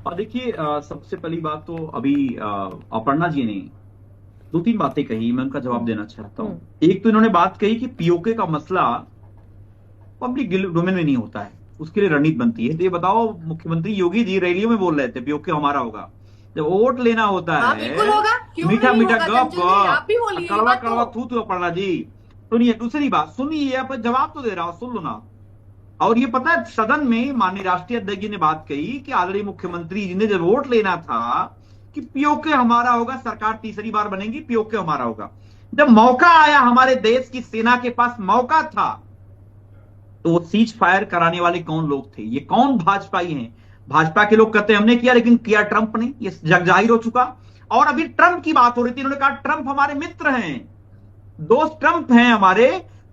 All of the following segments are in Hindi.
और देखिए सबसे पहली बात तो अभी अपर्णा जी ने दो तीन बातें कही, मैं उनका जवाब देना चाहता हूँ। एक तो इन्होंने बात कही कि पीओके का मसला पब्लिक डोमेन में नहीं होता है, उसके लिए रणनीति बनती है। तो ये बताओ, मुख्यमंत्री योगी जी रैलियों में बोल रहे थे पीओके हमारा होगा, जब वोट लेना होता हाँ है बिल्कुल होगा, क्यों मीठा नहीं मीठा होगा गप चंचल जी, आप भी गप बोलिए ये कड़वा बात कड़वा तो। थू अपर्णा जी। सुनिए, दूसरी बात सुनिए, आप जवाब तो दे रहा हूं, सुन लो ना। और ये पता है, सदन में माननीय राष्ट्रीय अध्यक्ष जी ने बात कही कि आदरणीय मुख्यमंत्री जी ने जब वोट लेना था कि पीओके हमारा होगा, सरकार तीसरी बार बनेगी, पीओके हमारा होगा। जब मौका आया, हमारे देश की सेना के पास मौका था, तो वो सीज फायर कराने वाले कौन लोग थे? ये कौन भाजपाई हैं? भाजपा के लोग कहते हैं हमने किया, लेकिन किया ट्रंप ने, ये जग जाहिर हो चुका। और अभी ट्रंप की बात हो रही थी, इन्होंने कहा ट्रंप हमारे मित्र हैं, दोस्त ट्रंप हैं हमारे।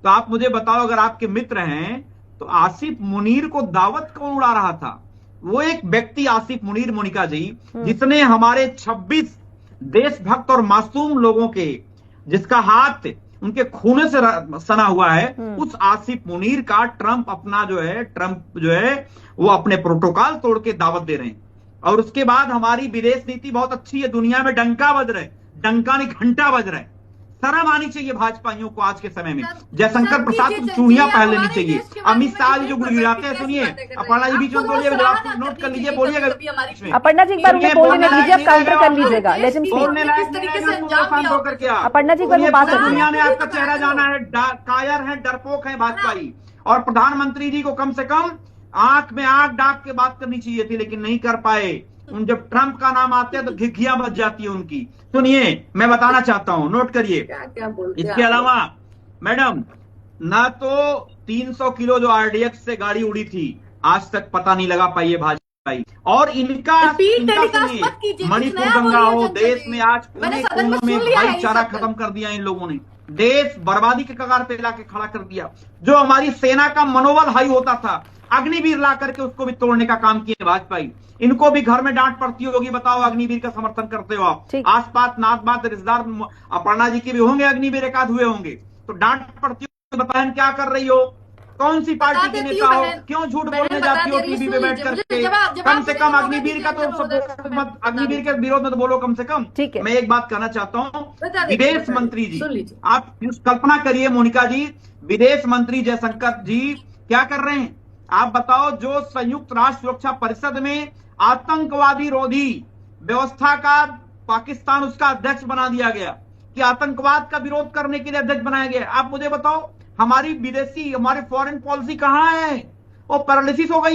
तो आप मुझे बताओ, अगर आपके मित्र हैं तो आसिफ मुनीर को दावत कौन उड़ा रहा था? वो एक व्यक्ति आसिफ मुनीर, मोनिका जी, जिसने हमारे 26 देशभक्त और मासूम लोगों के, जिसका हाथ उनके खून से सना हुआ है, उस आसिफ मुनीर का ट्रंप जो है वो अपने प्रोटोकॉल तोड़ के दावत दे रहे हैं। और उसके बाद हमारी विदेश नीति बहुत अच्छी है, दुनिया में डंका बज रहा है, डंका नहीं घंटा बज रहा है। शर्म आनी चाहिए भाजपाइयों को आज के समय में। जयशंकर प्रसाद को चूड़ियां पहन लेनी चाहिए। अमित शाह जी जो गुड़गिड़ाते हैं, सुनिए, अपर्णा जी बीच में बोलिएगा, जवाब नोट कर लीजिए, बोलिएगा। अपर्णा जी एक बार उन्हें बोलने दीजिए, आप काउंटर कर लीजिएगा। लेट हिम बोलने लायक शांत होकर के आप। अपर्णा जी एक बात दुनिया ने आपका चेहरा जाना है, कायर है, डरपोक है भाजपाई। और प्रधानमंत्री जी को कम से कम आंख में आंख डाक के बात करनी चाहिए थी, लेकिन नहीं कर पाए। उन जब ट्रंप का नाम आता है तो घिघियां बच जाती है उनकी। सुनिए, मैं बताना चाहता हूं, नोट करिए। इसके अलावा मैडम, ना तो 300 किलो जो आरडीएक्स से गाड़ी उड़ी थी, आज तक पता नहीं लगा पाई है भाजपा। और इनका मणिपुर दंगा हो, देश में आज कोने कोनों में भाईचारा खत्म कर दिया इन लोगों ने, देश बर्बादी के कगार पे लाके खड़ा कर दिया। जो हमारी सेना का मनोबल हाई होता था, अग्निवीर ला करके उसको भी तोड़ने का काम किए भाजपाई। इनको भी घर में डांट पड़ती होगी, बताओ अग्निवीर का समर्थन करते हो आप। आसपास नात रिश्तेदार अपर्णा जी के भी होंगे अग्निवीर, एक आध हुए होंगे, तो डांट पड़ती होगी, बताएं क्या कर रही हो, कौन सी पार्टी के नेता हो, क्यों झूठ बोलने जाती हो टीवी पे बैठ करके? कम से कम अग्निवीर का तो सपोर्ट मत, अग्निवीर के विरोध में तो बोलो कम से कम। मैं एक बात कहना चाहता हूं, विदेश मंत्री जी, आप कल्पना करिए मोनिका जी, विदेश मंत्री जयशंकर जी क्या कर रहे हैं? आप बताओ, जो संयुक्त राष्ट्र सुरक्षा परिषद में आतंकवादी रोधी व्यवस्था का पाकिस्तान उसका अध्यक्ष बना दिया गया, कि आतंकवाद का विरोध करने के लिए अध्यक्ष बनाया गया। आप मुझे बताओ, हमारी फॉरेन पॉलिसी कहां है? वो पैरालिसिस हो गई।